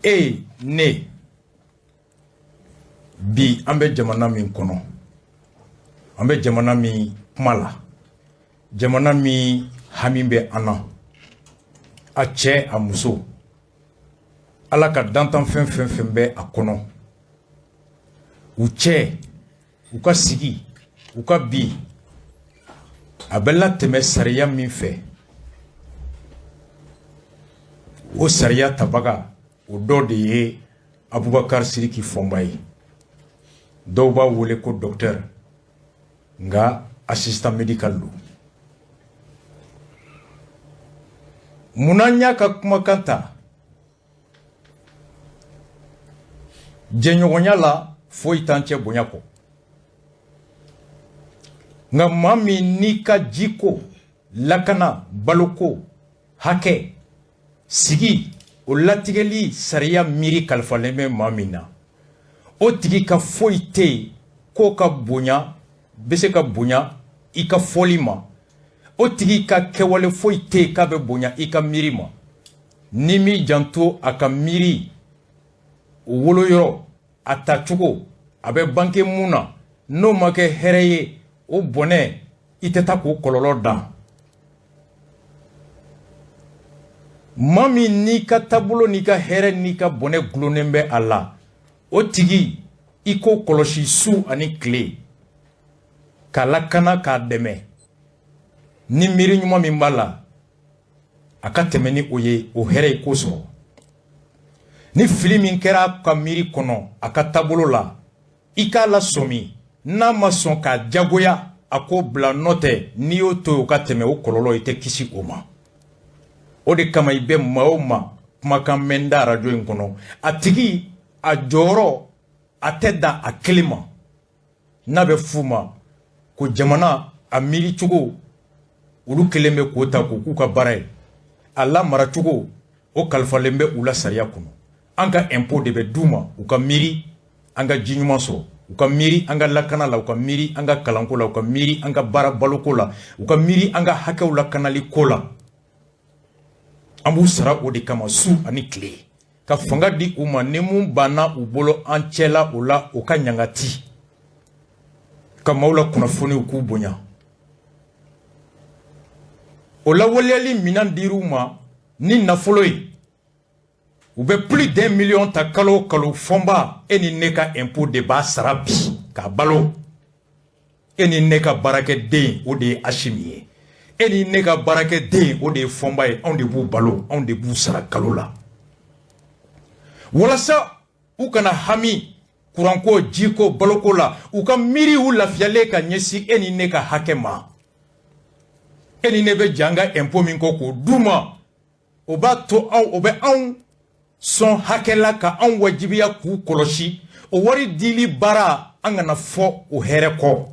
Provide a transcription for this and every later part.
e ne bi ambe jamana min kono ambe jamana min kumala jamana min hamimbe ana a cɛ a muso ala ka dantan fɛn fɛn fɛn bɛ a kɔnɔ u cɛ u ka sigi u ka bi a bɛ latɛmɛ sariya min fɛ o sariya tabaga o dɔ de ye Abubakar Sidiki Fɔnba ye dɔw b'a wele ko docteur nga assistant médical do munna n y'a ka kumakan ta jɛɲɔgɔnya la foyi t'an cɛ bonya kɔ nga maa min n'i ka jiko lakana baloko hakɛ sigi o latigɛli sariya miiri kalifalen bɛ maa min na o tigi ka foyi tɛ yen k'o ka bonya bɛ se ka bonya i ka fɔli ma o tigi ka kɛwale foyi tɛ yen k'a bɛ bonya i ka miiri ma ni m'i janto a ka miiri o woloyɔrɔ a tacogo a bɛ bange mun na n'o ma kɛ hɛrɛ ye o bɔnɛ i tɛ taa k'o kɔlɔlɔ dan maa min n'i ka taabolo n'i ka hɛrɛ n'i ka bɔnɛ gulonnen bɛ a la o tigi i k'o kɔlɔsi su ani tile k'a lakana k'a dɛmɛ ni miiri ɲuman min b'a la a ka tɛmɛ ni o ye o hɛrɛ i k'o sɔrɔ ni fili min kɛra a ka miiri kɔnɔ a ka taabolo la i k'a lasɔmi n'a ma sɔn k'a jagoya a k'o bila nɔ tɛ n'i y'o to yen o ka tɛmɛ o kɔlɔlɔ i tɛ kisi o ma o de kama i bɛ maa o maa kumakan mɛn da arajo in kɔnɔ a tigi a jɔyɔrɔ a tɛ dan a kelen ma n'a bɛ f'u ma ko jamana a miiri cogo olu kelen bɛ k'o ta k'o k'u ka baara ye a lamara cogo o kalifalen bɛ u la sariya kɔnɔ an ka impôt de bɛ d'u ma u ka miiri an ka ji ɲuman sɔrɔ u ka miiri an ka lakana la u ka miiri an ka kalanko la u ka miiri an ka baara baloko la u ka miiri an ka hakɛw lakanali ko la an b'u sara o de kama su ani tile ka fanga di u ma ni mun banna u bolo an cɛla o la o ka ɲangati ka maaw la kunnafoniw k'u bonya o lawaleyali minan dir'u ma ni nafolo ye u bɛ plus d'1 million ta kalo o kalo fɔnba e ni ne ka impôt de b'a sara bi k'a balo e ni ne ka baarakɛden o de ye Asimi ye e ni ne ka baarakɛden o de ye Fɔnba ye anw de b'u balo anw de b'u sara kalo la walasa u kana hami kuranko jiko baloko la u ka miiri u lafiyalen ka ɲɛsin e ni ne ka hakɛ ma e ni ne bɛ jan ka impôt min kɔ k'o d'u ma o b'a to o bɛ anw sɔn hakɛ la ka anw wajibiya k'u kɔlɔsi o wari dili baara an kana fɔ o hɛrɛ kɔ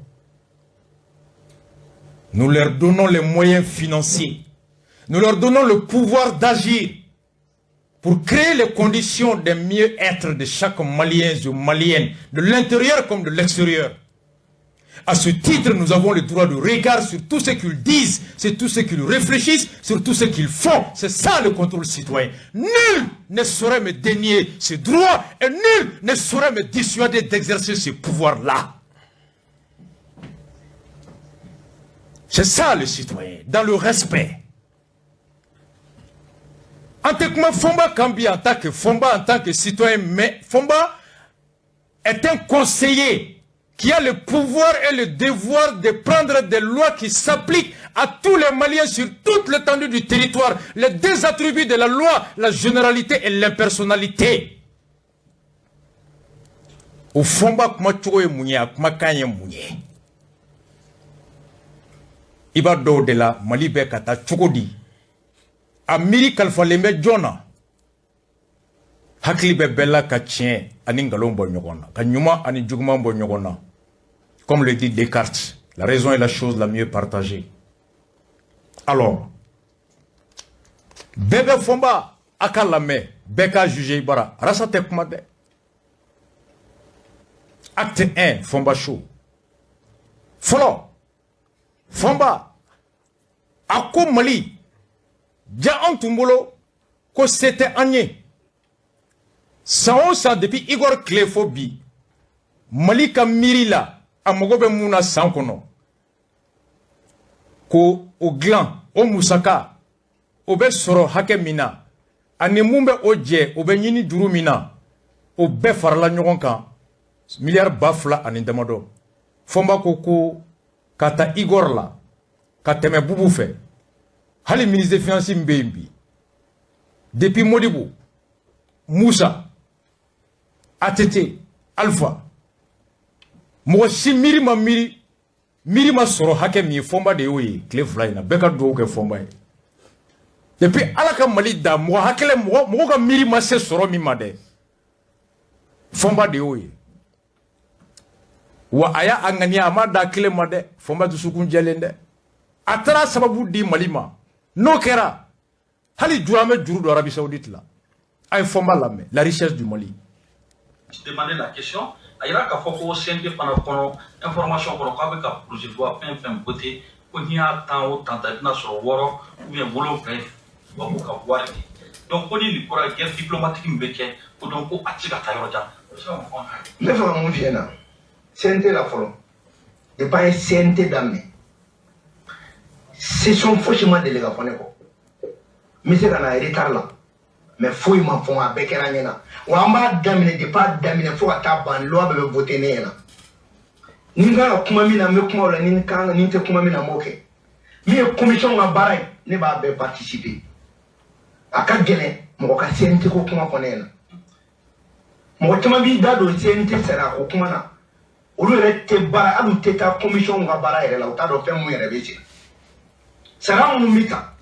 nous leur donnons les moyens financiers nous leur donnons le pouvoir d'agir pour créer les conditions de mieux-être de chaque Malien ou Malienne, de l'intérieur comme de l'extérieur. À ce titre, nous avons le droit de regard sur tout ce qu'ils disent, sur tout ce qu'ils réfléchissent, sur tout ce qu'ils font. C'est ça le contrôle citoyen. Nul ne saurait me dénier ce droit et nul ne saurait me dissuader d'exercer ce pouvoir-là. C'est ça le citoyen, dans le respect. En tant que Fɔnba Kambi, en tant que Fɔnba, en tant que citoyen, mais Fɔnba est un conseiller qui a le pouvoir et le devoir de prendre des lois qui s'appliquent à tous les Maliens sur toute l'étendue du territoire. Les deux attributs de la loi, la généralité et l'impersonnalité. Au Fɔnba kuma cogo ye mun ye a kumakan ye mun ye i b'a dɔw de la Mali bɛ ka taa cogo di a miiri kalifalen bɛ jɔn na hakili bɛ bɛɛ la ka tiɲɛ ani ngalon bɔ ɲɔgɔn na ka ɲuman ani juguman bɔ ɲɔgɔn na comme le dit Descartes la raison est la chose la mieux partagée alors bɛɛ bɛ Fɔnba a ka lamɛn bɛɛ k'a juger i bara arasa tɛ kuma dɛ acte 1 Fɔnba show fɔlɔ Fɔnba a ko Mali ja an tun bolo ko se tɛ an ye san o san depuis Igor Clé fo bi Mali ka miiri la a mago bɛ mun na san kɔnɔ ko o dilan o musaka o bɛ sɔrɔ hakɛ min na ani mun bɛ o jɛ o bɛ ɲini juru min na o bɛɛ farala ɲɔgɔn kan miliyari 2,000 ani damadɔ Fɔnba ko ka ta Igor la ka tɛmɛ Bubu fɛ hali ministre des finances min bɛ yen bi depuis Modibo Musa ATT Alpha mɔgɔ si miiri ma sɔrɔ hakɛ min ye Fɔnba de y'o ye tile 2 in na bɛɛ ka dugawu kɛ Fɔnba ye depuis Ala ka Mali da mɔgɔ ka miiri ma se sɔrɔ min ma dɛ Fɔnba de y'o ye wa a y'a ŋaniya a ma da kelen ma dɛ Fɔnba dusukun jɛlen dɛ a taara sababu di Mali ma n'o kɛra hali juru an bɛ juru don Arabie Saoudite la a ye Fɔnba lamɛn la richesse du Mali. Je demandais la question. Il y a un CND pendant information pour le projet de loi fin voté pour qu'il y a tant ou tant sur le Woro ou bien Wolo Bref ou à donc on dit pour la guerre diplomatique mbeke pour donc pour attirer ta yoroja. Mais vraiment mon vieux là, CNT la follow. Et pas un CNT d'amener. C'est son fauchement de l'éga pour quoi. Mais c'est qu'on a retard là. Mais faut y m'en faire avec un an. Ou en bas d'amener des pas d'amener faut attaquer ban loi de voter né là. Ninga kuma mina me kuma la ninka ninte kuma mina moke. Mi commission na baray ne ba be participer. Aka gele mo ka CNT ko kuma konena. Mo tama bi da do CNT sera ko kuma na. Olu re te bara alu te ta commission na baray la o ta do fem mo yere be ci. Sera mo mita.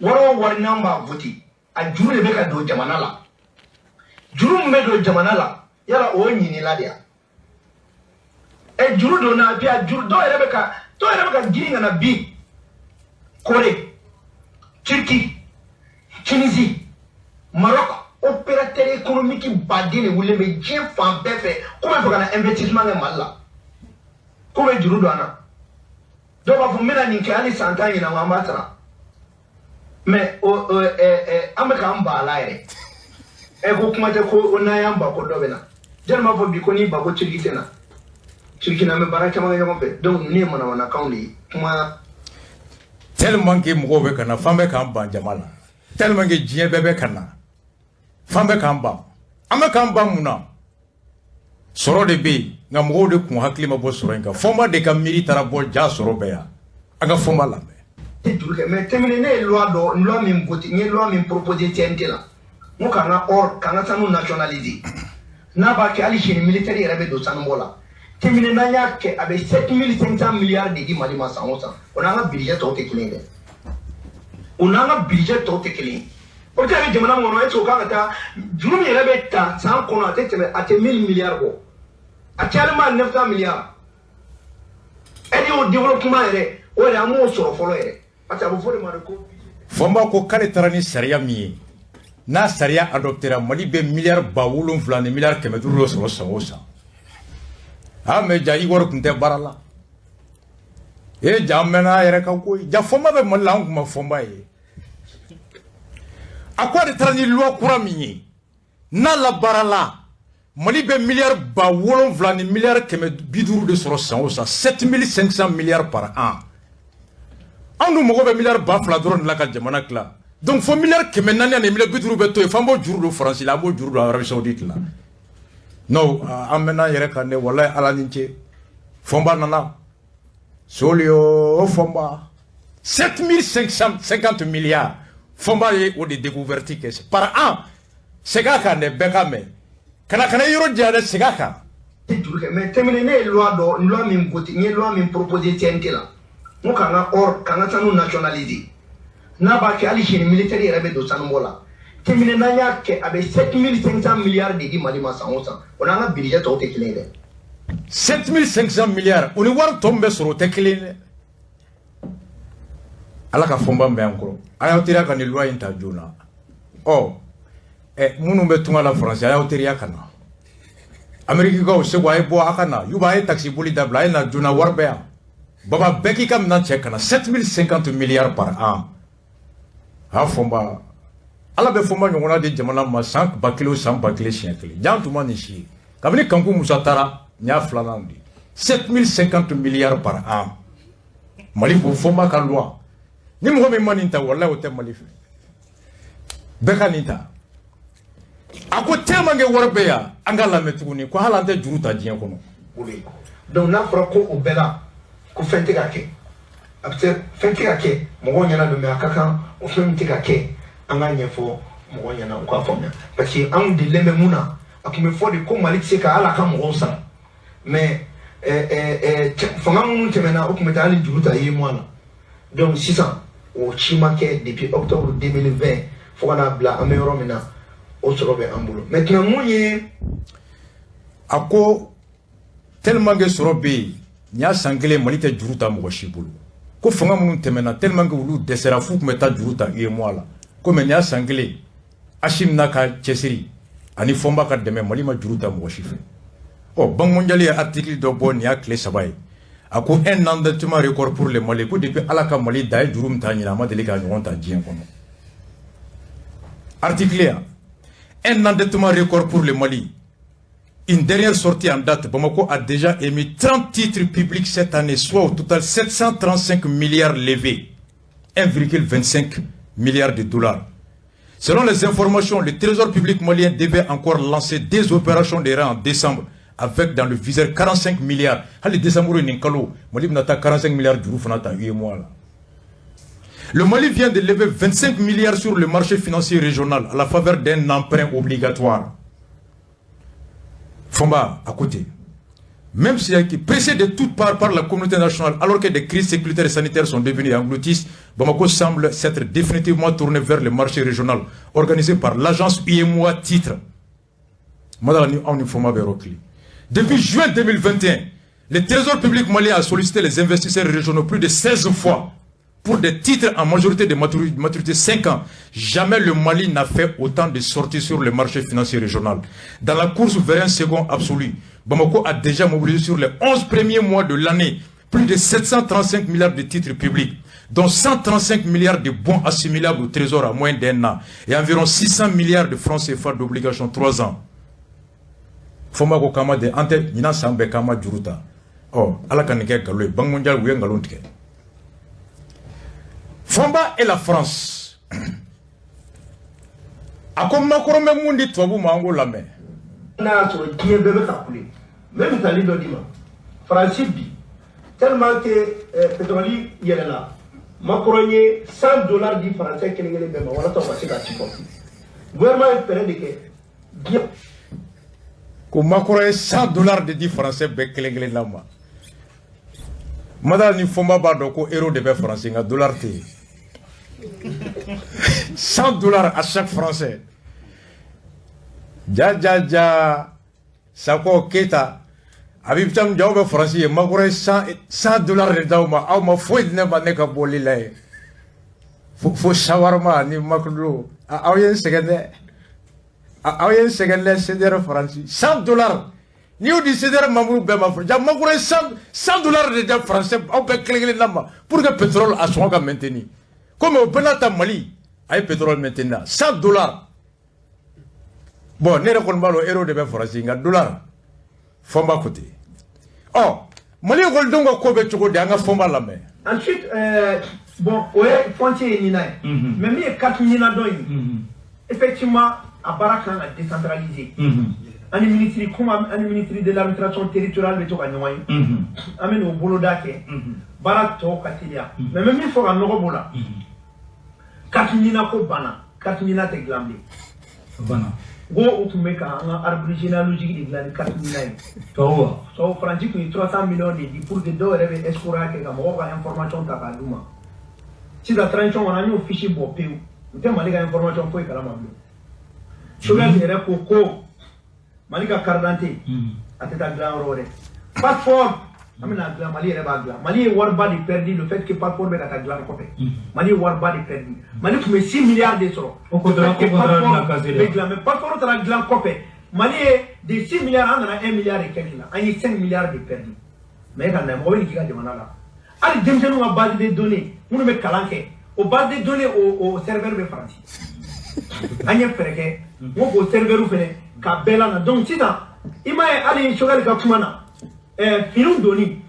Waro war namba voter. A juru be ka do jamana la juru me do jamana la yala o nyini la dia e juru do na bia juru do ere be ka giringa na bi Corée Turquie Tunisie Maroc opérateur économique badine wule me jien fan befe comme faut kana investissement na malla comme juru do ana do ba fu mena ni kali santa ina wa matara mais ameka amba la ere e ko kuma te ko na yamba ko dobena jelma fo bi ko ni ba ko cirkitena cirkina me baraka ma ngam pe donc ni mana wana kawli kuma tellement que mɔgɔw bɛ kana fan bɛ k'an ban jama la tellement que diɲɛ bɛɛ bɛ kana fan bɛ k'an ban an bɛ k'an ban mun na sɔrɔ de bɛ yen nka mɔgɔw de kun hakili ma bɔ sɔrɔ in kan Fɔnba de ka miiri taara bɔ ja sɔrɔ bɛɛ yan an ka Fɔnba lamɛn. Mais terminer loi min voté ni loi min proposé TNT là mo kana or kana sanu nationaliser na ba ke ali chine militaire yere be do sanu bola terminer na ya ke avec 7500 milliards de Mali ma sangosa on a un budget to tekilé on a un budget to tekilé o ta be jamana mo no e to ka ta juru mi yere be ta san kono ate 1000 milliards ko actuellement 900 milliards et au développement yere o re amu so folo yere. Fɔnba ko k'ale taara ni sariya min ye n'a sariya adoptera Mali bɛ miliyari 7,000 ni miliyari 500 dɔ sɔrɔ san o san mais ja Igor tun tɛ baara la ja mɛnna a yɛrɛ kan koyi ja Fɔnba bɛ Mali la an kun ma Fɔnba ye a ko ale taara ni loi kura min ye n'a labaara la Mali bɛ miliyari 7,000 ni miliyari 550 de sɔrɔ san o san 7,500 milliards par an. An dun mɔgɔ bɛ miliyari 2,000 dɔrɔn de la ka jamana tila donc fo miliyari 400 ani miliyari 50 bɛ to yen f'an b'o juru don Faransi la an b'o juru don Arabie Saoudite la non an mɛnna yɛrɛ kan dɛ walahi Ala ni ce Fɔnba nana Solio Fɔnba 7,550 milliards Fɔnba ye o de découverte kɛ par an segin a kan dɛ bɛɛ ka mɛn kana yɔrɔ jan dɛ segin a kan. Mais terminer ne loi min voté ni loi min proposé TNT là mo kana or kana sanu nationaliser na ba ke ali chine militaire yere be do sanu bola terminer na ya ke avec 7500 milliards de Mali ma sangosa on a un budget to tekilé 7,500 milliards on war tombe soro tekilé ala ka Fɔnba mbɛ encore ayo tira kan ni loi inta jona munu be tunga la France ayo tira kana Amerique go se wa bo akana yuba ay taxi boli dabla ay na jona warbe Baba Beki kam nan check na 7,050 milliards par an. Ha Fɔnba ala be foma nyongona de jamana ma 100 bakilo 100 bakile siècle jantuma ni shi kabini kanku musatara nya flanandi 7050 milliards par an mali ko foma ka loi ni mo be maninta wallahi o te mali fe beka ninta ako tema nge warbe ya angala metuguni ko halande juruta diyen kono donc na fara ko o bela ko fente ka ke après fente ka ke mo nyana do me akaka o fente ka ke anga nyefo mo nyana ko afomya parce que an de lembe muna akime fo de ko malik se ka ala ka mo sa mais fanga mun temena o kuma tali juruta yi mwana donc 600 o chimake depuis octobre 2020 faut qu'on a bla améliorer maintenant au sorobe ambulo maintenant moye ako tellement que sorobe nya sangele malite juruta mo shibulu ko fanga mun temena tellement que wulu desera fu kuma ta juruta yi mwala ko me nya sangele ashim naka chesiri ani fomba ka deme malima juruta mo shife oh banque mondiale article de bon ya clé sabay ako un endettement record pour le Mali ko depuis alaka Mali dai jurum ta nyina ma delika nyon ta dien kono article un endettement record pour le Mali. Une dernière sortie en date, Bamako a déjà émis 30 titres publics cette année, soit au total 735 milliards levés, 1,25 milliard de dollars. Selon les informations, le trésor public malien devait encore lancer des opérations de rang en décembre, avec dans le viseur 45 milliards. Le décembre, Mali n'a 45 milliards de roues. Le Mali vient de lever 25 milliards sur le marché financier régional à la faveur d'un emprunt obligatoire. Fomba, à côté. Même s'il est pressé de toutes parts par la communauté nationale, alors que des crises sécuritaires et sanitaires sont devenues engloutisses, Bamako semble s'être définitivement tourné vers le marché régional, organisé par l'agence UEMOA Titre. Depuis juin 2021, le Trésor public malien a sollicité les investisseurs régionaux plus de 16 fois pour des titres en majorité de maturité 5 ans. Jamais le Mali n'a fait autant de sorties sur le marché financier régional. Dans la course vers un second absolu, Bamako a déjà mobilisé sur les 11 premiers mois de l'année plus de 735 milliards de titres publics, dont 135 milliards de bons assimilables au trésor à moins d'un an et environ 600 milliards de francs CFA d'obligations 3 ans. Fomako kama de ante nina sambe kama juruta. Oh, ala kanike galwe Banque mondiale wuye ngalontike. Fomba et la France. A comme Macron même dit toi vous mango la main. Na sur qui est bébé calculé. Même Italie do dima. France dit tellement que pétrolier il est là. Macron y $100 dit français que les bébés voilà toi passer à Chico. Gouvernement espère de que bien comme Macron $100 de dit français bekelengele lama. Madame ni fomba ba do ko euro de be français nga dollar té. $100 à chaque français. Ja Sako Keta Habib Tam Diaw français Macron $100 de dauma aw ma foi ne ba ne ka boli lay. Fo shawarma ni maklo aw yen segende c'est des français $100. Ni on dit c'est des mamou be ma ja Macron $100 de français aw be klengele lama pour que pétrole a son ga maintenir. Comme au Penata Mali, avec pétrole maintenant, $100. Bon, nous avons un euro de français, $1. Fomba côté. Oh, Mali a un kobe choko de anga fomba la main. Ensuite, bon, ouais, frontière nina. Mais il y a 4 nina doy. Effectivement, à Barak a décentralisé. Un ministre comme un ministre de l'administration territoriale de Toganouaï. Amen au Bolodake. Barak to Katilia. Mais même il faut un Norobola. 4 nina ko bana. 4 nina te glambe. Bana. Go ou tu mets un arbre généalogique de glambe 4 nina. So Francis qui 300 millions de pour que deux rêves escora que comme on a information takaduma. Si la transition on a mis au fichier bopé. Vous avez malika information pour kalamablo. Souvent il y a coco. Malika cardante. Ateta glam rore. Passeport. Amina glam Mali reba glam. Mali warba de perdu le fait que passeport be kata glam copé. Mali warba de perdu. Mali tu mets 6 milliards de euros. Au contraire, mais passeport tu la glam copé. Mali de 6 milliards on a 1 milliard et quelques là. On a 5 milliards de perdu. Mais quand même on qui a demandé là. Allez demandez-nous à base de données. On met calanque. Au base de données au serveur de France. anya fereke wo ko serveru fene ka bela na donc sita imaye ali shogali ka kumana filu doni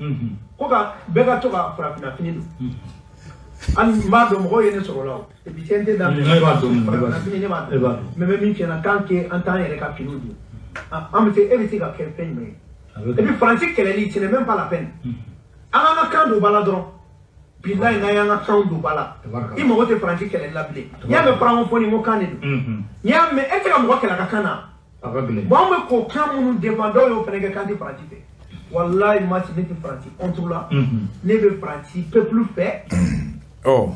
ko ka bega to ka frapina finido an ma do mo yene sorola e bi tente da me mi kena tanke antane re ka filu do am te everything ka campaign me et puis Francis Kelly ce n'est même pas la peine ana kan do baladron billahi na yanga kan do bala I mo wote Francis Kelly la bile ya me pramo foni mo kanido ya me e ka mo kala ka kana bon me ko kan mu dépendant yo fene ka kanti Francis wallahi match de Francis contre là le Francis peut plus faire. Oh,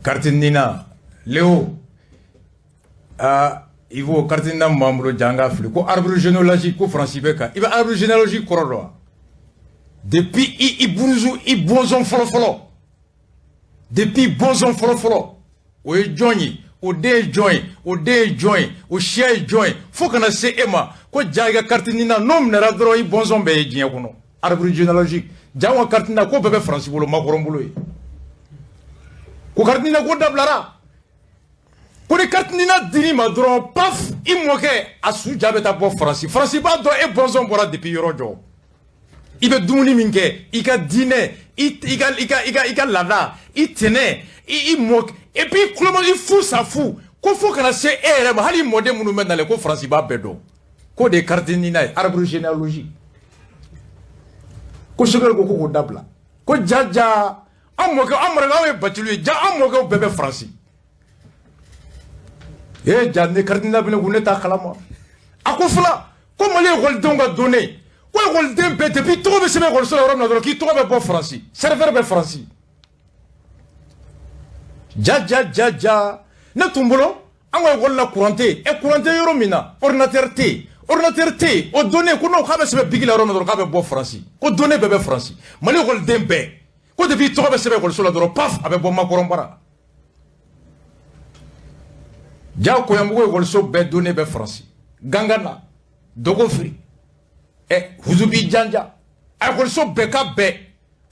Kartinina, Léo, il faut Kartinina membre Djanga Fli, ko arbre généalogique, ko Francis Beka, il va arbre généalogique korolo. Depuis il bonzon folo. Depuis bonzon folo. O joini, o de join, o chien join. Faut qu'on a se Emma, ko Djaga Kartinina nom ne radro i bonzon be djien kono. Arbre généalogique. Djawa Kartinina ko bebe Francis bolo makorombulo. Ko Kartinina ko dablara ko ni Kartinina dini ma dron paf I moke asu jabe ta bo Francis ba do e bonzon bora depuis yorojo ibe dumuni minke ika dine ika lada itene I moke et puis klomo I fou sa fou ko fo kana se ere ma hali mode munu menale ko Francis ba bedo ko de Kartinina arbre généalogie ko sugal ko dabla ko jaja amoke amaraga batulu ja amoke bebe Francis janne Kartinina bene guneta kalama akufula ko mali golden ga donné ko golden be depuis to be sebe gol solo na do ki to be bo Francis serveur be Francis ja na tumbulo ango gol la couranté e couranté yoro mina ordinateur T o donné ko no khabe sebe bigila ro na do khabe bo Francis ko donné bebe Francis mali golden be ko depuis to be sebe gol solo do paf abe bo makorombara ja ko yambugo gol so be donné be Francis gangana dogo free huzubi janja ay gol so be ka be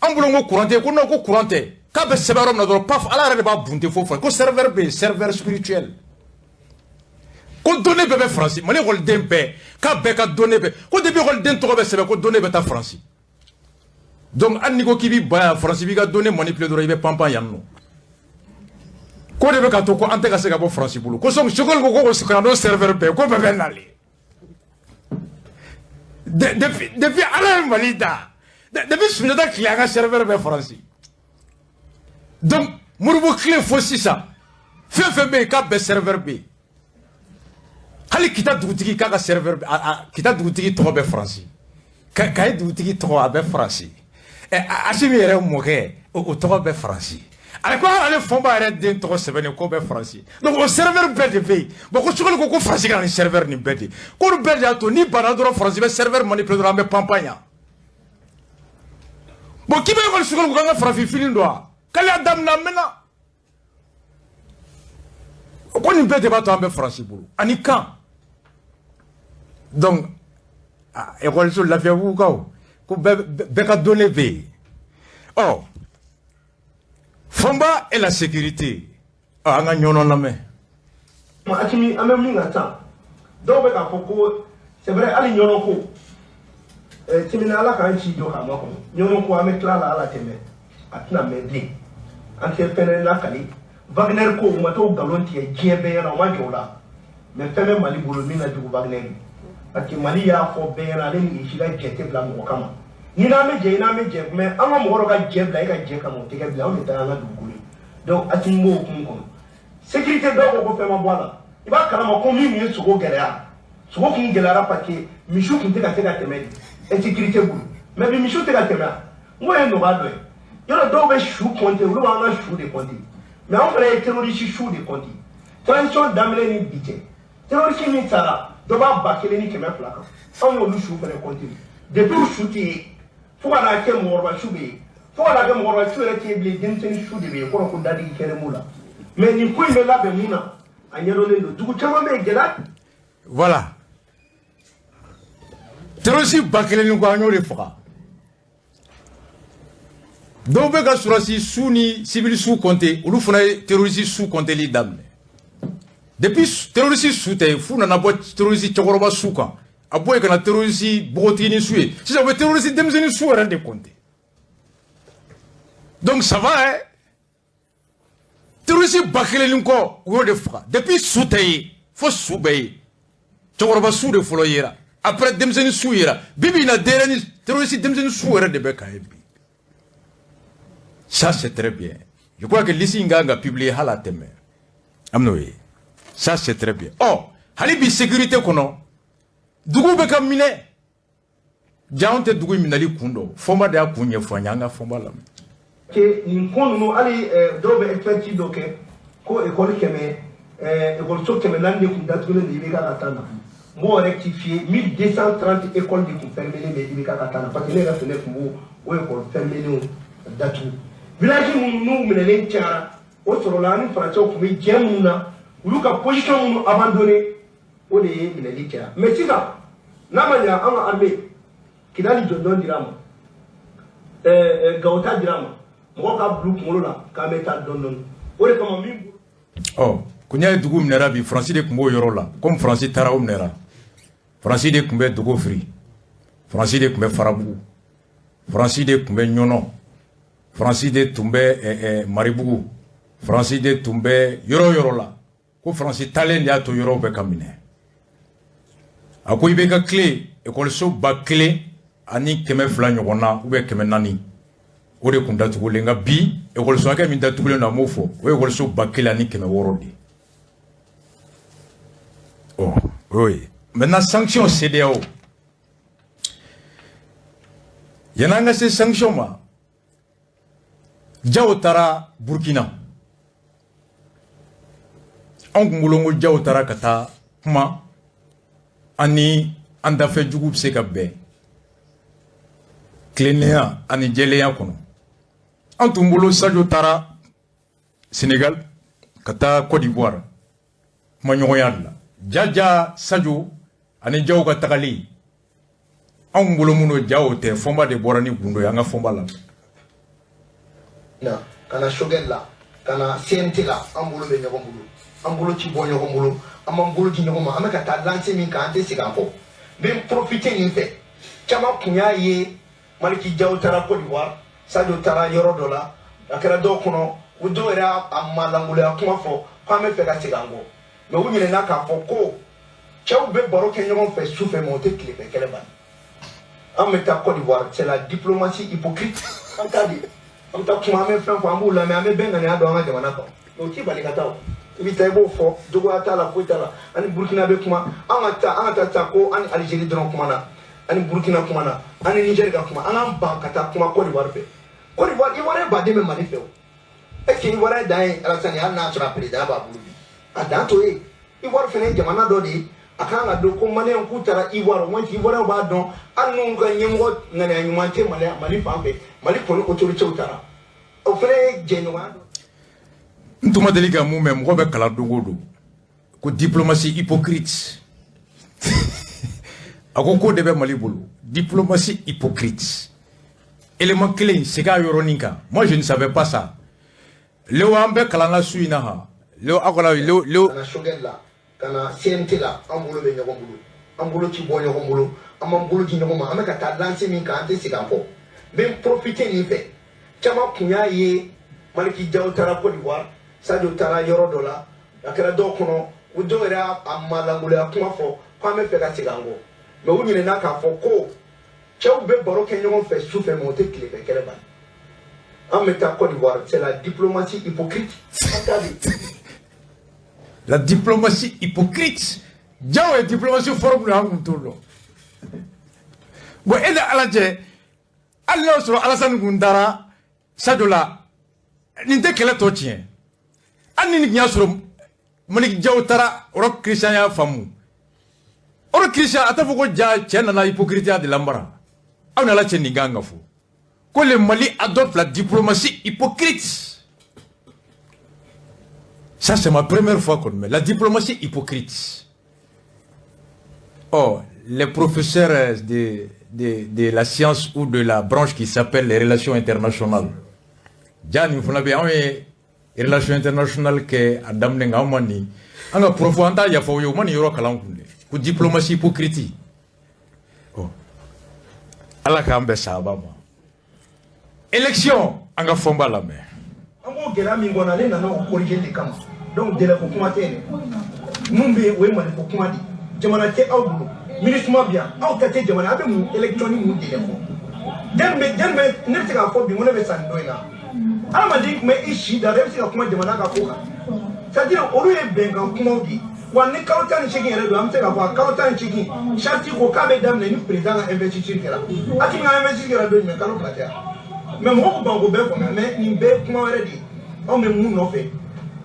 ambulo ngo couranté ko no ko couranté ka be sebe ro na do paf ala re ba bunte fofo ko serveur spirituel ko donné be Francis mali gol dembe ka be ka donné be ko depuis gol den to be sebe ko donné be ta Francis donc anni ko kibi ba Francis bi ga donné manipuler do ibe pampa yanno ko de be ka to ko ante ka se ka bo Francis bulu ko so chokol ko so kana do serveur be ko be nali depuis ala malida depuis sunata client serveur be Francis donc murubo clé fossi ça fe be ka be serveur be hali kita dugutigi ka serveur kita dugutigi to be Francis kay dugutigi to be Francis asimi yere moke o to be Francis ale ko ale fomba yere den to sebene ko be Francis donc o serveur be de fe bo ko chukol ko Francis kan serveur ni bedi ko ru be to ni banadro Francis be serveur manipulé do ambe pampanya bo kibe ko chukol ko nga Francis filindo kala adam na mena ko ni be de ba to ambe Francis bulu ani kan donc et ko sur la fait vous ko be ka donner be oh Fomba et la sécurité. Ah, nga nyono na me. Ma atimi amem ni ngata. Do be ka foko c'est vrai ali nyono ko. Timina ala kan chi do ka mako. Nyono ko ame klala ala teme. Atna me di. Anke pene la kali. Wagner ko ma to galonti e jebe na ma jola. Me feme mali bolo mina du Wagner. Ati mali ya fo be na le ni shiga jete bla mo kama. Ni na me je mais anga mo ro ka je bla ka je kama te ka bla on ta na duguli donc ati mo ko sécurité do ko fe ma boala iba kala ma ko mi mi so ko geleya so ko ki gelara parce que michu ki te ka teme sécurité bulu mais bi michu te ka teme mo e no ba do yo do be chou compter ou ba na chou de compter mais on fait terroriste chou de compter transition d'amele ni bité terroriste ni sara do ba bakele ni keme flaka on yo lu chou faire compter depuis chouti faut la que morba choubé faut la que morba choubé qui est blé d'inten choubé pour qu'on dadi kere moula mais ni ko me la be muna anyero le du chama me gela voilà terrorisme bakele ni ko anyore foka do be ga surasi suni civil sous compter ulu fona terrorisme sous compter li damne Depuis terroriste soute, fou n'a pas terroriste Tchokoroba Souka. A boy que la terroriste Brotini Soué. Si ça veut terroriste Demzeni Sou, rien de compter. Donc ça va, hein? Terroriste Bakele Linko, ou de Fra. Depuis soute, faut souber. Tchokoroba Sou de Foloyera. Après Demzeni Souera. Bibi n'a dernier terroriste Demzeni Souera de Bekaebi. Ça c'est très bien. Je crois que l'Issinga a publié Halateme. Amnoé. Ça c'est très bien. Oh, halibi sécurité kono. Dugu beka mine. Jaonte dugu minali kundo. Fomba de akunye fanyanga fomba lam. Que ni kono no ali dobe expertise doke ko école keme école so keme lande ku datule de ibeka katana. Mo rectifier 1230 écoles de fermées mais ibeka katana parce que les rafene fumbu o école fermée no datu. Village nous menele tiara o sorolani français ko mi jemuna Luka position abandonné au lieu de l'élite. Mais si ça, n'amaya en armée, qui n'a dit non dirama, Gauta dirama, Moka Blue Molola, Kameta Donon, ou les commandes. Oh, Kounia Dougou Nera, Francis de Kumbo Yorola, comme Francis Taraum Nera, Francis de Kumbe Dogo Free, Francis de Kumbe Farabou, Francis de Kumbe Nyono, Francis de Tumbe Maribou, Francis de Tumbe Yorola. Ko Francis talent ya to yoro be kamine ako ibe ka clé école so ba clé ani keme fla nyona ou be keme nani o de kunda to lenga bi école so ka min da to na mofo o école so ba clé ani keme worodi. Oh oui, maintenant sanction CDAO yananga ces sanctions ma Jaotara Burkina an kumulongo jaw tara kata kuma ani andafe jugu se ka be klenia ani jeleya kono an tumbulo Sadio tara Sénégal kata Côte d'Ivoire kuma nyoyalla jaja Sadio ani jaw ka tagali an kumbulo muno jaw te fomba de borani gundo yanga fomba la na kana shogella kana CNT la ambulo be nyogombulo Ambolo ci boyo hombolo amambolo ci nyoma amaka ta lancer min ka ante sigampo ben profiter ni fait chama kunya ye maliki jaw tara Côte d'Ivoire Sadio tara yoro dola akara do kono udo era amalangulo akuma fo pa me fe ka sigango me wu nyine na ka fo ko chaw be baro ke nyoma fait souffle monter clip kele ban ameta Côte d'Ivoire c'est la diplomatie hypocrite antadi amta kuma me fe fo ambula me ame benga ne ado anga jamana ko no ti bali katao ibita ebo fo dogo atala ko itala ani Burkina be kuma anga ko ani Algérie dron kuma na ani Burkina kuma na ani Niger ga kuma anga bankata kuma Côte d'Ivoire be Côte d'Ivoire Ivoire ba de me manife o e ke Ivoire dai Alassane ya na tra président ba bulu adanto e Ivoire fene jamana do di akanga do ko mane on kutara Ivoire wanti Ivoire ba don anu ga nyemgo ngane anyumante mali fambe mali ko autorité utara o fere jenwa Ntuma deliga mou même Robert Kaladogodo ko diplomatie hypocrite akoko debe malibolo diplomatie hypocrite élément clé c'est ka yoroninka moi je ne savais pas ça le wambe kalanga suina ha le akola le kana shogella kana CNT la ambulo be nyogombulo ambulo ci boyo hombulo amambulo ci nyogoma amaka ta lancer min ka ante sigampo ben profiter ni fait chama kunya ye maliki jaw tara Côte d'Ivoire Sadio tara yoro dola akara do kono udo era amalangulo akuma fo pa me fe ka sigango me wu nyine na ka fo ko chaw be baro ke nyoma fait souffle monter clip kele ban ameta Côte d'Ivoire c'est la diplomatie hypocrite la diplomatie hypocrite jaw et diplomatie formule hangum tolo bo eda alaje Allah so Alassane Gundara Sadio la ninte kele to tien ani ni nyasoro mani jaw tara ro Christian ya famu oro Christian atafo ko ja chena la hypocrisie de lambara aw na la cheni ganga fo ko le Mali adopte la diplomatie hypocrite. Ça c'est ma première fois qu'on met la diplomatie hypocrite. Oh, les professeurs de la science ou de la branche qui s'appelle les relations internationales. Déjà, nous faisons bien les relations internationales que Adam Nengamani, anga profondeur ya fo yo mani yoro kalan kunde ku diplomatie hypocrite oh ala ka ambe saba ma élection anga fomba la me amo gela mi ngona le nana ko corriger de kama donc de la ko kuma tene mumbe we mali ko kuma di jamana te awbulo ministre bien aw tate jamana abe mu électronique mu de ko dembe ne te ka fo bi mo ne be sandoina ama dik me ishi da rebe ka kuma jamana ka ko c'est-à-dire olu ye bengan kuma di wa ni kalota ni cheki yɛrɛ do an bɛ se k'a fɔ kalota ni cheki charte ko k'a bɛ daminɛ ni président ka investiture kɛra a ti ka investiture kɛra don jumɛn kalo fila tɛ yan mais mɔgɔ ko ban ko bɛɛ faamuya mais nin bɛɛ kuma wɛrɛ de ye anw bɛ mun nɔfɛ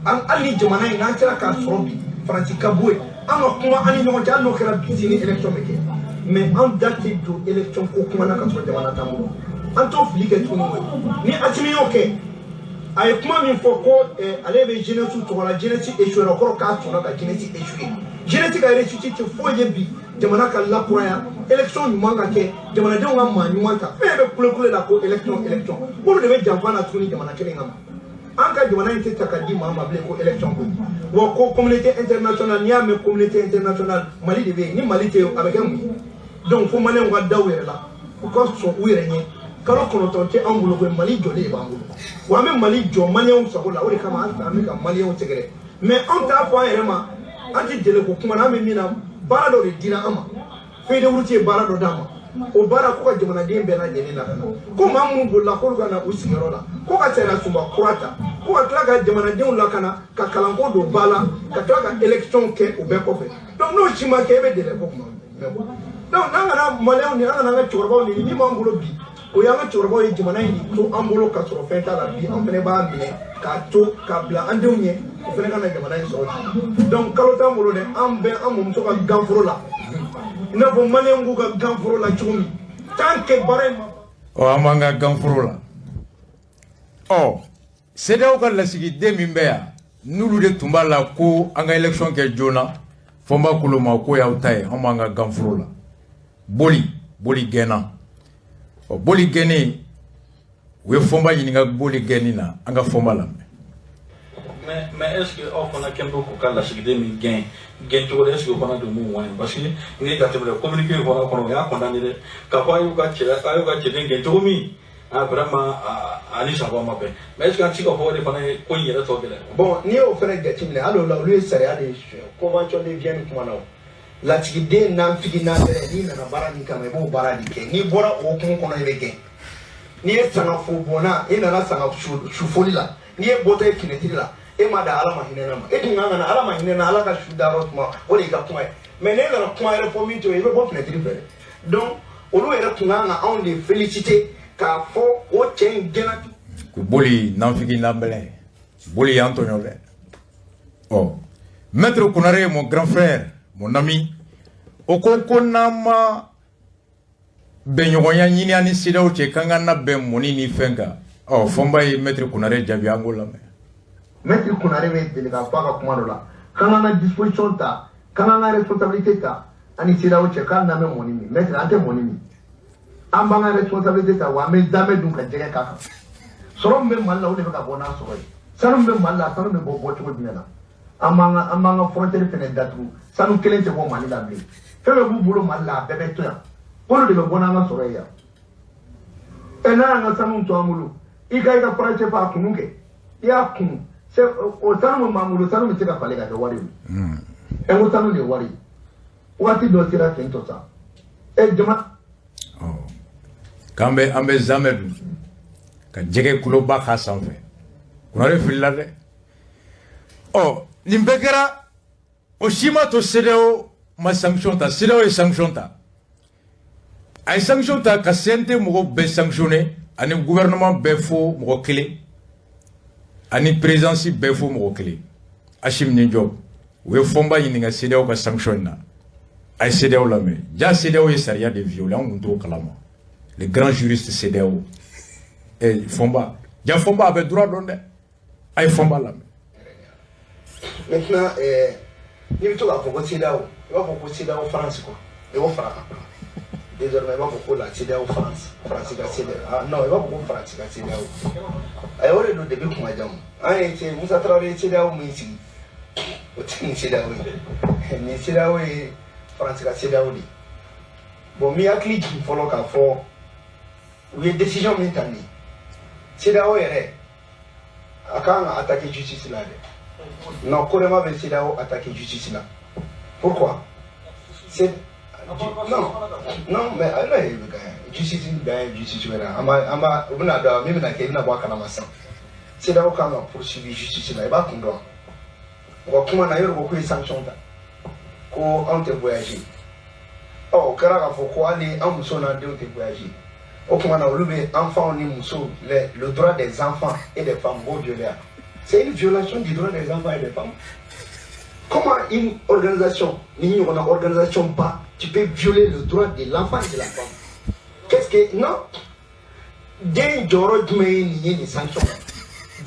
hali ni jamana in n'an sera k'a sɔrɔ bi faransi ka bɔ yen an ka kuma an ni ɲɔgɔn cɛ hali n'o kɛra bi sini élection bɛ kɛ mais an da tɛ don élection ko kuma na ka sɔrɔ jamana t'an bolo an t'o fili kɛ tuguni koyi ni Asimi y'o kɛ a ye kuma min fɔ ko ale bɛ jeunesse tɔgɔ la jeunesse échoué la kɔrɔ k'a sɔnna ka jeunesse échoué jeunesse ka réussite tɛ foyi ye bi jamana ka lakuraya élection ɲuman ka kɛ jamanadenw ka maa ɲuman ta fɛn bɛ kule la ko élection olu de bɛ janfa na tuguni jamana kelen kama an ka jamana in tɛ ta ka di maa ma bilen ko élection ko wa ko communauté internationale n'i y'a mɛn communauté internationale Mali de bɛ yen ni Mali tɛ yen a bɛ kɛ mun ye donc fo maliyɛnw ka da u yɛrɛ la u ka sɔn u yɛrɛ ɲɛ kalo kɔnɔntɔn tɛ an bolo koyi Mali jɔlen de b'an bolo wa an bɛ Mali jɔ maliyɛnw sago la o de kama an bɛ ka maliyɛnw sɛgɛrɛ mais an t'a fɔ an yɛrɛ ma an tɛ jɛlɛ ko kuma na an bɛ min na baara dɔ de dira an ma feuille de route ye baara dɔ d'a ma o baara ko ka jamanaden bɛɛ lajɛlen lakana ko maa minnu bolila k'olu ka na u sigiyɔrɔ la ko ka sariya sunba kura ta ko ka tila ka jamanadenw lakana ka kalanko don ba la ka tila ka élection kɛ o bɛɛ kɔfɛ donc n'o si ma kɛ e bɛ dɛlɛ ko kuma donc n'an kana maliyɛnw ni an kana an ka cɛkɔrɔbaw ni min b'an bolo bi o y'an ka cɛkɔrɔbaw ye jamana in to an bolo ka sɔrɔ fɛn t'a la bi an fɛnɛ b'a minɛ k'a to k'a bila an denw ɲɛ o fɛnɛ ka na jamana in sɔrɔ donc kalo t'an bolo dɛ an bɛ an mɔmuso ka ganforo la i n'a fɔ maliyɛnw k'u ka ganforo la cogo min tant que baara in ma an b'an ka ganforo la CEDEAO ka lasigiden min bɛ yan n'olu de tun b'a la ko an ka élection kɛ joona fɔ n b'a kolo ma ko y'aw ta ye an b'an ka ganforo la boli gɛnna boli gɛnni u ye fɔnba ɲininka boli gɛnni na an ka fɔnba lamɛn mais est ce que aw fana kɛn bɛ k'u ka lasigiden min gɛn cogo la est ce que o fana don mun wani parce que n'i jateminɛ communiqué in fana kɔnɔ o y'a condamné dɛ k'a fɔ a y'u ka cɛden gɛn cogo min vraiment ani sago ma bɛn mais est ce que an ti se ka fɔ o de fana ye ko in yɛrɛ tɔ gɛlɛn bon n'i y'o fana jateminɛ hali o la olu ye sariya de convention de Vienne kuma na o lasigiden n'anfigi n'afɛrɛ n'i nana baara min kama i b'o baara de kɛ n'i bɔra o hukumu kɔnɔ i bɛ gɛn n'i ye sangafo bɔnna i nana sanga sufoli la n'i ye bɔtɔ ye kinɛtiri la e ma da ala ma hinɛ na ma e dun ka na ala ma hinɛ na ala ka su da yɔrɔ tuma o de y'i ka kuma ye mais n'e nana kuma yɛrɛ fɔ min to ye i bɛ bɔ kinɛtiri fɛ dɛ donc olu yɛrɛ tun kan ka anw de féliciter k'a fɔ o cɛ in gɛnna ku boli n'anfigi n'anbɛlɛ boli y'an tɔɲɔ dɛ maître Konare mon grand frère mon ami o ko n'an ma bɛnɲɔgɔnya ɲini ani CEDEAO cɛ k'an ka na bɛn mɔni ni fɛn kan fɔnba ye maître Konare jaabi an k'o lamɛn maître Konare bɛ deli k'a fɔ a ka kuma dɔ la k'an k'an ka disposition ta k'an k'an ka responsabilité ta ani CEDEAO cɛ k'an n'an bɛ mɔni min maître an tɛ mɔni min an b'an ka responsabilité ta wa an bɛ damɛ dun ka jɛgɛ k'a kan sɔrɔ min bɛ Mali la o de bɛ ka bɔ n'a sɔrɔ ye sanu min bɛ Mali la sanu bɛ bɔ cogo jumɛn na an b'an ka frontière fɛnɛ datugu sanu kelen tɛ bɔ Mali la bilen fɛn bɛɛ b'u bolo Mali la a bɛɛ bɛ to yan olu de bɛ bɔ n'an ka sɔrɔ ye yan n'a y'an ka sanu to an bolo i ka frontière fa a kunu kɛ i y'a kunu o sanu min b'an bolo sanu bɛ se ka falen ka kɛ wari ye ko sanu de ye wari ye waati dɔ sera ten tɔ sa jama k'an bɛ zamɛ dun ka jɛgɛ kuloba k'a sanfɛ Konare filila dɛ nin bɛɛ kɛra o si ma to CEDEAO ma sanction ta CEDEAO ye sanction ta a ye sanction ta ka CNT mɔgɔw bɛɛ sanctionné ani gouvernement bɛɛ fo mɔgɔ kelen ani présidence bɛɛ fo mɔgɔ kelen Assimi Ninjob u ye fɔnba ɲininka CEDEAO ka sanction na a ye CEDEAO lamɛn ja CEDEAO ye sariya de violé an tun t'o kalama les grands juristes CEDEAO fɔnba ja fɔnba a bɛ droit dɔn dɛ a ye fɔnba lamɛn maintenant n'i bɛ to k'a fɔ ko CEDEAO i b'a fɔ ko CEDEAO France quoi i b'o fara kan désormais i b'a fɔ ko la CEDEAO France ka CEDEAO non i b'a fɔ ko France ka CEDEAO a ye o de don depuis kuma jan an ye Musa Tarawele ye CEDEAO min sigi ni CEDEAO ni CEDEAO France ka CEDEAO di bon mi akli ji follow ka fo we décision mi tani CEDEAO yɛrɛ a kan ka attaquer justice la dɛ non Korema bɛ CEDEAO attaquer justice la pourquoi c'est non mais alors justice wɛrɛ amba u bɛna dɔn min bɛna kɛ i bɛna bɔ a kalama sisan CEDEAO kan ka poursuivre justice la i b'a kun dɔn wa kuma na yɔrɔ ko ye sanction ta ko anw tɛ voyager o kɛra k'a fɔ ko hali an muso n'an denw tɛ voyager o kuma na olu bɛ enfants ni muso le droit des enfants et des femmes b'o violer c'est une violation du droit des enfants et des femmes. Comment une organisation ni ɲɔgɔnna organisation ba tu peux violer le droit de l'enfant et de la femme? Qu'est-ce que non den jɔyɔrɔ jumɛn ye nin ye nin sanction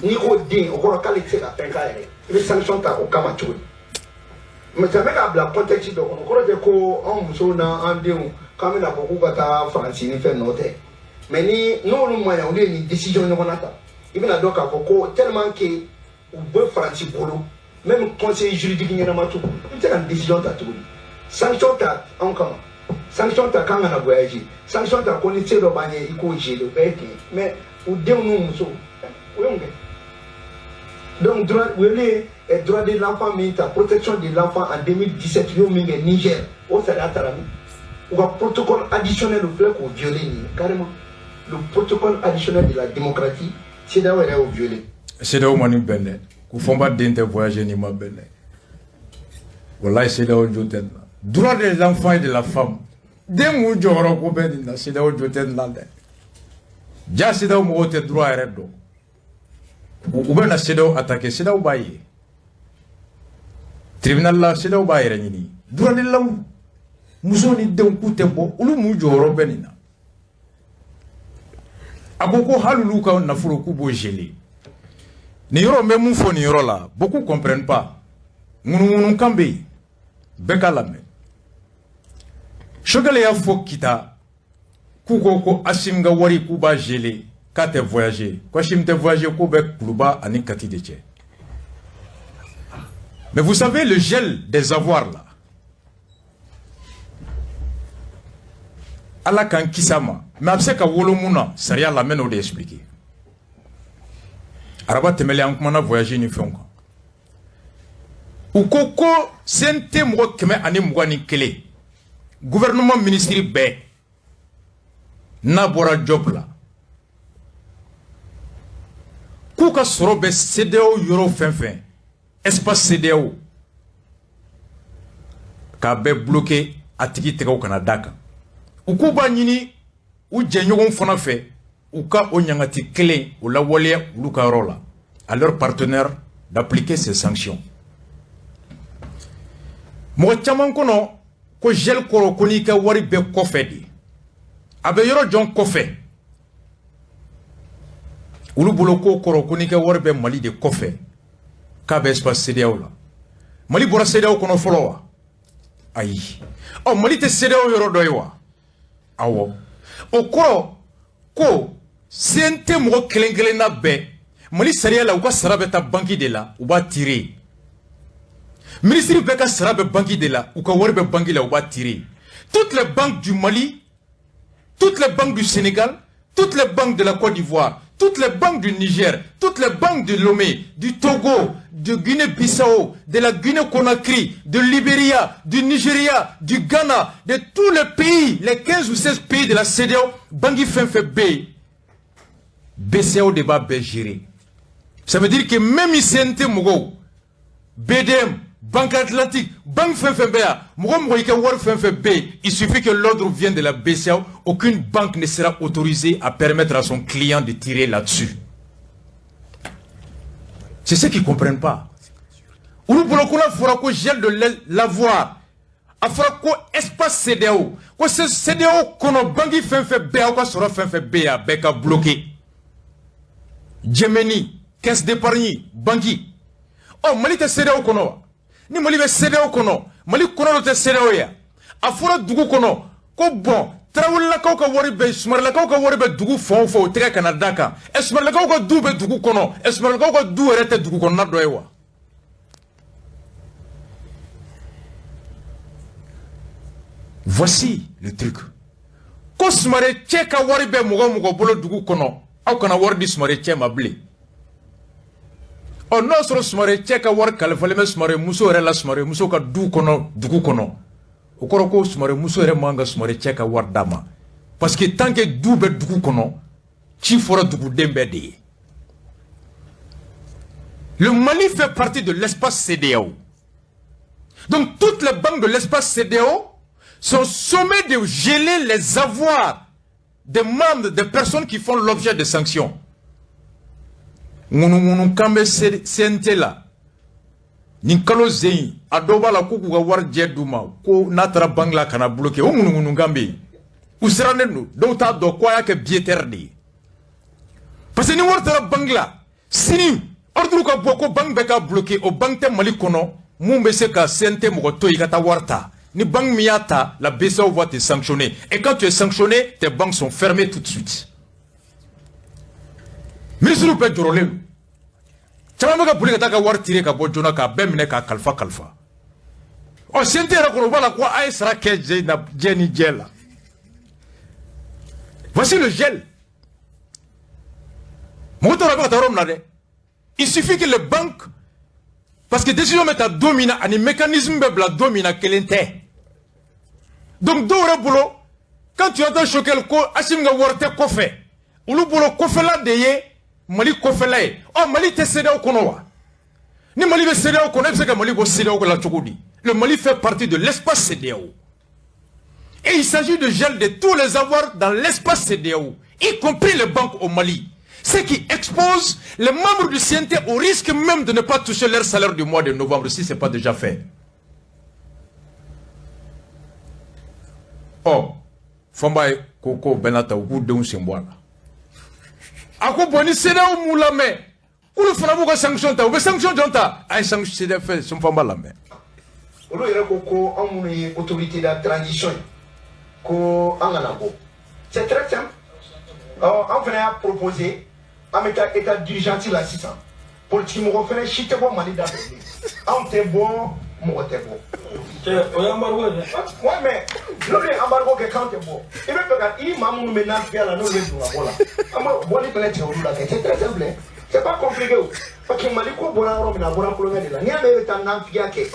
ni ko den o kɔrɔ k'ale tɛ se ka fɛn k'a yɛrɛ i bɛ sanction ta o kama cogo di mais ça bɛ k'a bila contexte dɔ kɔnɔ o kɔrɔ tɛ ko an musow n'an denw k'an bɛna fɔ k'u ka taa Faransi ni fɛn nɔ tɛ mais ni n'olu ma ɲɛ olu ye nin décision ɲɔgɔnna ta i bɛna dɔn k'a fɔ ko tellement que u bɛ Faransi bolo même conseil juridique ɲɛnama tu i bɛ se ka nin décision ta cogo di sanction ta anw kama sanction ta kan ka na voyager sanction ta ko ni se dɔ b'a ɲɛ i k'o gérer o bɛɛ ye tiɲɛ mais u denw n'u musow o ye mun kɛ donc droit de l'enfant min ta protection de l'enfant en 2017 y'o min kɛ Niger o sariya taara min u ka protocole additionnel u filɛ k'o violer nin carrément le protocole additionnel de la démocratie CEDEAO yɛrɛ y'o violer. CEDEAO ma nin bɛn dɛ k'u fɔ n ba den tɛ voyager ni ma bɛn dɛ wallahi CEDEAO jo tɛ nin na droit de l'enfant et de la femme den mun jɔyɔrɔ ko bɛ nin na CEDEAO jo tɛ nin na dɛ ja CEDEAO mɔgɔw tɛ droit yɛrɛ dɔn u bɛ na CEDEAO attaquer CEDEAO b'a ye tribunal la CEDEAO b'a yɛrɛ ɲini droit de l'homme muso ni denw k'u tɛ bɔ olu mun jɔyɔrɔ bɛ nin na a ko hali olu ka nafolo k'u b'o geler nin yɔrɔ n bɛ mun fɔ nin yɔrɔ la beaucoup comprennent pas ŋunuŋunukan bɛ yen bɛɛ k'a lamɛn Choguel y'a fɔ Kita k'u ko Assimi ka wari k'u b'a geler k'a tɛ voyager ko Assimi tɛ voyager k'o bɛ Kuluba ani Kati de cɛ mais vous savez le gel des avoirs là Ala k'an kisi a ma mais a bɛ se ka wolo mun na sariya la n bɛ n'o de expliquer araba tɛmɛlen an kumana voyager ni fɛnw kan u ko CNT mɔgɔ 121 gouvernement ministre bɛɛ n'a bɔra job la k'u ka sɔrɔ bɛ CEDEAO yɔrɔ fɛn fɛn espace CEDEAO k'a bɛɛ bloquer a tigi tɛgɛw kana d'a kan u k'u b'a ɲini u jɛɲɔgɔnw fana fɛ u ka o ɲangati kelen o lawaleya olu ka yɔrɔ la à leurs partenaires d'appliquer ces sanctions mɔgɔ caman kɔnɔ ko gel kɔrɔ ko n'i ka wari bɛɛ kɔfɛ de a bɛ yɔrɔ jɔn kɔfɛ olu bolo ko kɔrɔ ko n'i ka wari bɛɛ Mali de kɔfɛ k'a bɛ espace CEDEAO la Mali bɔra CEDEAO kɔnɔ fɔlɔ wa ayi Mali tɛ CEDEAO yɔrɔ dɔ ye wa awɔ o kɔrɔ ko CNT mɔgɔ kelen kelenna bɛɛ Mali sariya la u ka sara bɛ taa banque de la u b'a tirer ministre bɛɛ ka sara bɛ banque de la u ka wari bɛ banque la u b'a tirer toutes les banques du Mali toutes les banques du Sénégal toutes les banques de la Côte d'Ivoire toutes les banques du Niger toutes les banques de Lomé du Togo de Guinée-Bissau de la Guinée-Conakry de Libéria du Nigeria du Ghana de tous les pays les 15 ou 16 pays de la CEDEAO banque fɛn fɛn bɛ yen BCEAO de b'a bɛɛ gérer ça veut dire que même CNT mɔgɔw BDM Banque Atlantique, Banque Fenfebea, il suffit que l'ordre vienne de la BCEAO, aucune banque ne sera autorisée à permettre à son client de tirer là-dessus. C'est ce qu'ils ne comprennent pas. Ou pour le fera qu'on gèle de l'avoir, a fera qu'on espace CEDEAO, qu'on CEDEAO qu'on banque Fenfebea, qu'on sera Fenfebea, beka bloqué. Djemeni, caisse d'épargne, banque. Oh, Mali te CEDEAO qu'on ni Mali bɛ CEDEAO kɔnɔ Mali kɔnɔ tɛ CEDEAO ya a fɔra dugu kɔnɔ ko bon Tarawelelakaw ka wari bɛ Sumarelakaw ka wari bɛ dugu fan o fan o tɛgɛ kana d'a kan Sumarelakaw ka du bɛ dugu kɔnɔ Sumarelakaw ka du yɛrɛ tɛ dugu kɔnɔna dɔ ye wa Voici le truc. Ko sumare cɛ ka wari bɛ mɔgɔ bolo dugu kɔnɔ aw kana wari di sumare cɛ ma bilen. N'o sɔrɔ sumare cɛ ka wari kalifalen bɛ sumare muso yɛrɛ la sumare muso ka du kɔnɔ dugu kɔnɔ o kɔrɔ ko sumare muso yɛrɛ man ka sumare cɛ ka wari d'a ma parce que tant que du bɛ dugu kɔnɔ ci fɔra duguden bɛɛ de ye. Le Mali fait partie de l'espace CEDEAO. Donc toutes les banques de l'espace CEDEAO sont sommées de geler les avoirs des membres, des personnes qui font l'objet de sanctions. Ngunu kambe CNT la ni kalo zein adoba la kuku ga war jeduma ko natra bangla kana bloqué o ngunu kambe usrane no do ta do ko ya ke bieter de parce que ni warta bangla sini ordre ko boko bang be ka bloqué o banque Mali kono mumbe se ka CNT mo to yikata warta ni banque miata la BCEAO va te sanctionner et quand tu es sanctionné tes banques sont fermées tout de suite. Ministre peut dorole chama ka buli ka ta ka war tire ka bo jona ka be mine ka kalfa o sente ra ko wala ko ay sara ke na jeni jela. Voici le gel. Il suffit que les banques, parce que décision met à dominer un mécanisme bla domina kelente. Donc d'ore boulot quand tu entends choquer le co asimga worte kofe ulu boulot kofe la deye Mali kofelaye oh Mali te CEDEAO konowa ni Mali be CEDEAO kono c'est que Mali bo CEDEAO la chokodi. Le Mali fait partie de l'espace CEDEAO et il s'agit de gel de tous les avoirs dans l'espace CEDEAO y compris les banques au Mali, ce qui expose les membres du CNT au risque même de ne pas toucher leur salaire du mois de novembre si ce n'est pas déjà fait. Oh Fombaye Koko Benata ou Deun Simboana ako boni CEDEAO moula me kulu fana bu ko sanction ta o be sanction jonta ay sanction CEDEAO fait son famba la me olo yere ko amuni autorité de transition ko angana ko c'est très simple on venait à proposer à mettre état d'urgence là 600 politique mo ko fere chite bo Mali da on te bon mo te bon ouais mais le embargo que quand t'es bon et même quand il m'a mon maintenant bien la non le voilà ama boni peut-être c'est très simple c'est pas compliqué parce que Mali ko bona ro mina bona ko ngade la ni ame tan nan fiya ke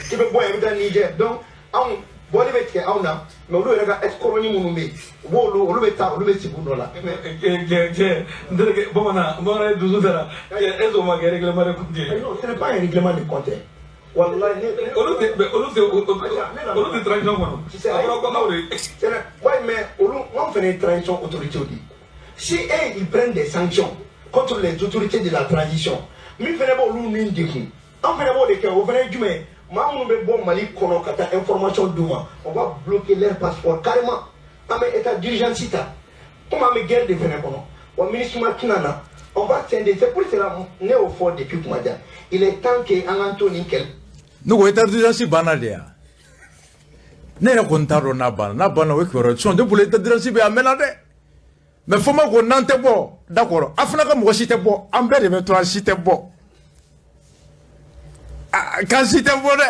ti be boy be Niger donc on boni be ke awna mais lo rega est coloni munu me wolo lo be ta lo be sibu no la ndege bomana mbona duzu dara ezo ma ke règlement de compte non ce n'est pas un règlement de compte wallahi on transition kono ouais mais on fait une transition autorité si ils prennent des sanctions contre les autorités de la transition mi fene bo lu ni ndikun on fene bo de ke o fene jume ma mu be bon Mali kono kata information duma on va bloquer leur passeport carrément ame état d'urgence ta comment me guerre de fene kono au ministre Makinana on va tendre c'est pour cela néo fort depuis Kumadia il est temps que Antoni Kel nous état d'urgence banadea ne racontaro na bana we ko son de pour l'état d'urgence be amena de mais faut ma ko nante bo d'accord afna ka mo cité bo ambe de mettre cité bo quand cité bo de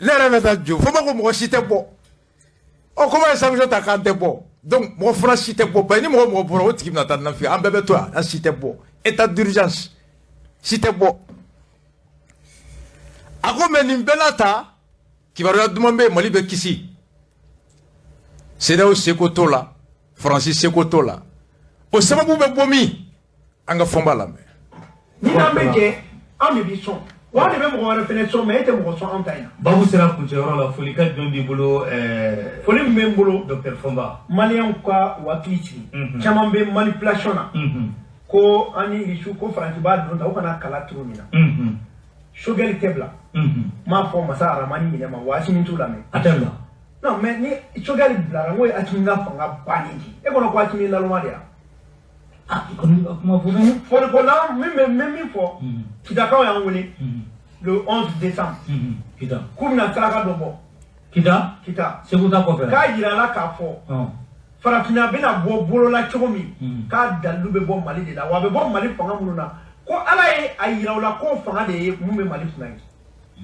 le remeta jo faut ma ko mo cité bo o comment ça je ta kante bo donc mo fra cité bo ba ni mo bo o tiki na tan na fi ambe be toi a cité bo état d'urgence cité bo ako meni belata qui va demander Mali be kisi CEDEAO Sekoto la Francis Sekoto la o sababu be bomi anga fomba la me ni na meke ambition wa de be mo wala fenêtre mais ete mo so antaya babu sera kunchero la folika dondi bolo foli mbolo Dr Fomba malien kwa wakiti chama be manipulation na ko ani rishu ko franci ba don ta kana kala trumina shogel tebla ma fo masara mani ni ma wasi ni tulame atella non mais ni shogel bla ngo atinga fanga bani e kono kwa timi la lomadia comment vous venez pour le là même fo kita ka ya ngoli le 11 décembre kita kumna traka dobo kita seguta ko fera ka yira la ka fo farafina bena bo bolo la chomi ka dalu be bo Mali de la wa be bo Mali fanga mununa ko ala ye ayira la ko fanga de mu be Mali funai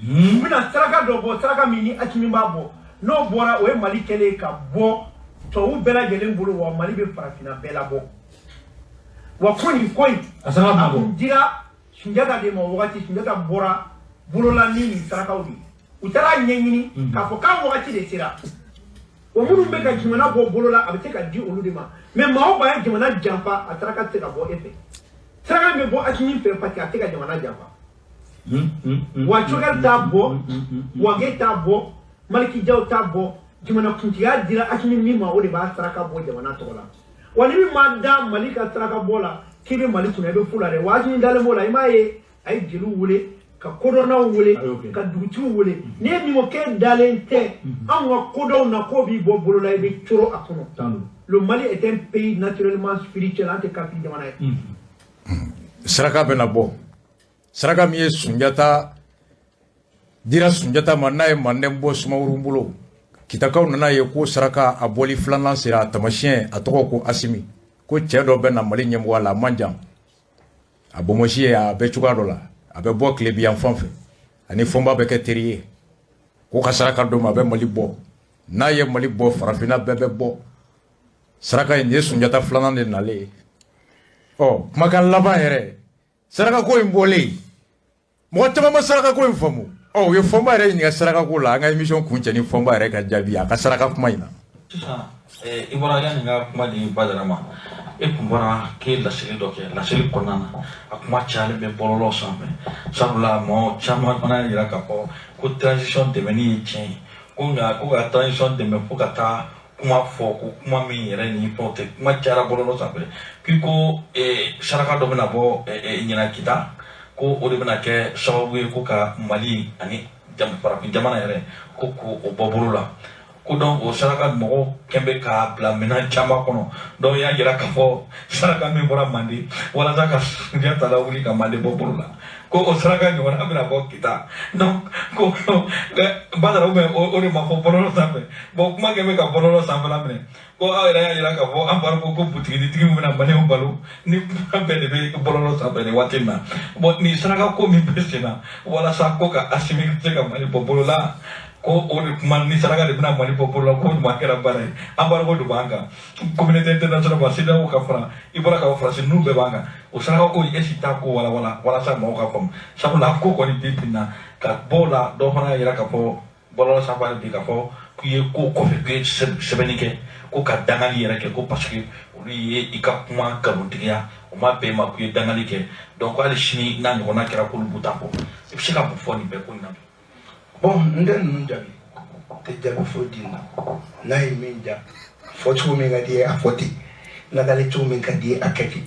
mina traka dobo traka mini atimi babo no bora o mali kele ka bo to u bela gelen bulu wa mali be farafina bela bo wa koni asara ma bo dira sunjata de mo wakati sunjata bora bulu la ni sarakawdi utara nyenyini ka fo ka wakati de sira o munu be ka jimana bo bulu la abete ka di olu de ma mais ma o ba jimana jampa ataraka te ka bo efe saraka me bo akini fe pati ateka jimana jampa wa chogal tabo wa ge tabo maliki jaw tabo jimana kuntiya dira akini mima o de ba saraka bo jamana tola wani mi manda malika saraka bola kibe maliku na be fula de waji ndale mola imaye ay jilu wule ka kodona wule ka dugutu wule ne mi mo ke dalente an wa kodo na ko bi bo bolo la be toro akono le Mali est un pays naturellement spirituel ante kapi jamana saraka bena bo saraka mi ye sunjata dira sunjata manaye mandem bo sumawurumbulo kitakaw nana ye ko saraka aboli flanan sira tamasien atoko ko asimi ko ciedo bena Mali nyembo wala manjam abomoshi ya be chuga dola abe bo klebi en fanfe ani fomba be ke teriye ko ka saraka do ma be Mali bo na ye Mali bo farafina bebe bo saraka ye sunjata flanan de nale oh makan laban yere saraka ko imbole mo tama saraka ko infamu oh ye fomba yere ni saraka ko la nga emission kunche ni fomba yere ka jabi aka saraka kuma ina ibora ya nga kuma di badarama e kumbara ke la sele doke la sele konana akuma chale be bololo sambe sabula mo chama mana ira kapo ko transition de meni chen ko ga transition de me pokata kuma fo ko kuma mi yere ni pote kuma chara bololo sambe kiko saraka do bena bo nyina kita ko o de bena ke sababu ko ka Mali ani jam para jamana yere ko o bobolula ko don o saraka mo kembe ka bla mena chamba kono do ya yira ka fo saraka mi bora mandi wala zaka ya tala wuli ka mandi bobolula ko o saraka ni wala bena bo kita donc ko badara o de ma fo bololo sambe bo kuma kembe ka bololo sambe la mene ko ya yira ka fo ambar ko butigi digi mo na mane o balu ni be de be bololo sambe ni watina bo ni saraka ko mi besena wala sa ko ka asimi ka mali bobolula ko o man ni saraka de bina Mali popolo ko ma kera bare ambar ko dubanga communauté internationale ba sida o ka fara ibora ka fara sinu be banga o saraka ko esita ko wala sa mo ka fam sabula ko ni dipina ka bola do hona yira ka fo bola sa ba di ka fo ku ye ko fe sebenike ko ka dangali yira ke ko parce que o ye ika kuma ka buntiya o ma be ma ku ye dangali ke donc ali shini na ngona kera ko buta ko e psika bu foni be ko na bon nden nun jabi te jabi fo dinna nay min ja fo chu min ga die afoti na dale chu min ka die akati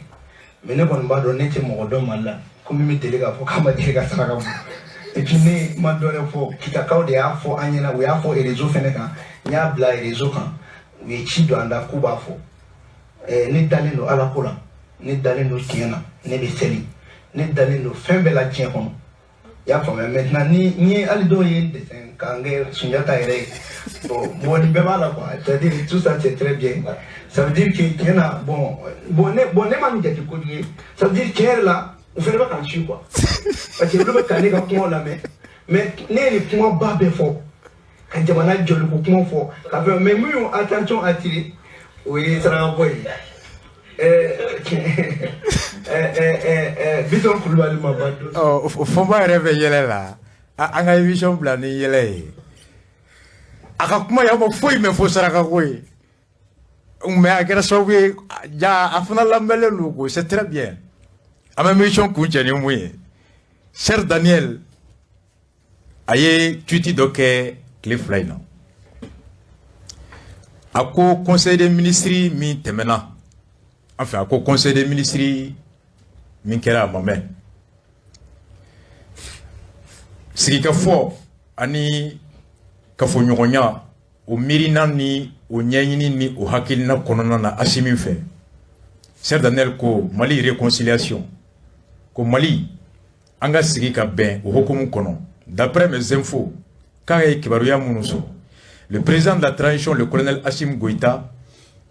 mene kon ba do nete mo do malla ko mi tele ga fo kama die ga saraka bu et puis ne ma do le fo kita kaw de afo anyena we afo e rezo feneka nya bla e rezo kan we chi do anda ku ba fo ni dale no ala kula ni dale no tiena ne be seli ni dale no fembe la tien kono ya fama maintenant ni ali do ye dessin kange sunjata ere bon ni be mala quoi c'est-à-dire tout ça c'est très bien ça veut dire que y en a bon ne ma mi jati ko ni ça veut dire que là on fait pas quand tu quoi parce que le be kané ka ko la mais ne ni kuma ba be fo kan jamana jolu ko kuma fo ça fait mais mu attention attirer oui ça va boy biton kulubali ma bado oh fomba reve yele la anga emission plan yele aka kuma ya mo foi me fo saraka koy me akera sobe ja afuna lambele lugo c'est très bien ama mission kuncheni muye cher Daniel aye tweeti doke cliff line ako conseil des ministres mi temena enfin au conseil des ministres minkera mamé sika fo ani kafo nyonya o mirina ni o nyanyini ni o hakilina konona na asimi fe Ser Daniel ko Mali réconciliation ko Mali anga sika ben o hokumu kono d'après mes infos kay kibaruya munuso le président de la transition le colonel Assimi Goïta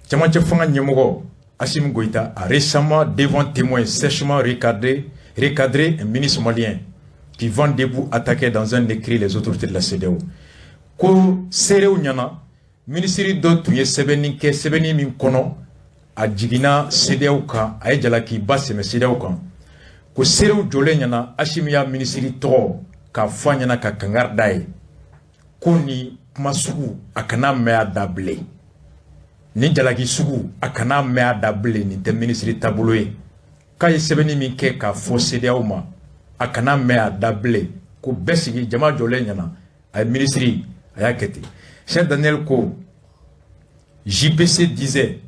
tchamanche fanga nyemogo Assimi Goïta a récemment, devant témoins sèchement recadré un ministre malien qui vend debout attaquer dans un écrit les autorités de la CEDEAO. ko serew ɲana ministre dɔ tun ye sɛbɛnni kɛ sɛbɛnni min kɔnɔ a jiginna CEDEAO kan a ye jalakiba sɛmɛ CEDEAO kan ko serew jɔlen ɲana Asimiya ministre tɔgɔ k'a fɔ a ɲɛna ka kangari d'a ye ko ni kuma sugu a kana mɛn a da bilen ni jalaki sugu a kana mɛn a da bilen nin tɛ ministre taabolo ye k'a ye sɛbɛnni min kɛ k'a fɔ CEDEAO ma a kana mɛn a da bilen ko bɛɛ sigi jama jɔlen ɲana a ye ministre a y'a kɛ ten Cheikh Daniel ko JPC disait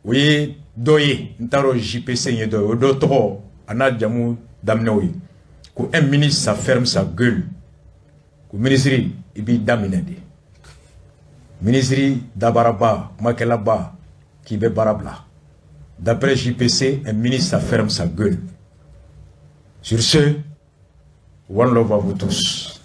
o ye dɔ ye n t'a dɔn JPC ye dɔ ye o dɔ tɔgɔ a n'a jamu daminɛw ye ko un ministre ça ferme sa gueule ko ministre i b'i daminɛ de ministre dabaraba kumakɛlaba k'i bɛ baara bila d'après JPC un ministre ça ferme sa gueule sur ce one love à vous tous.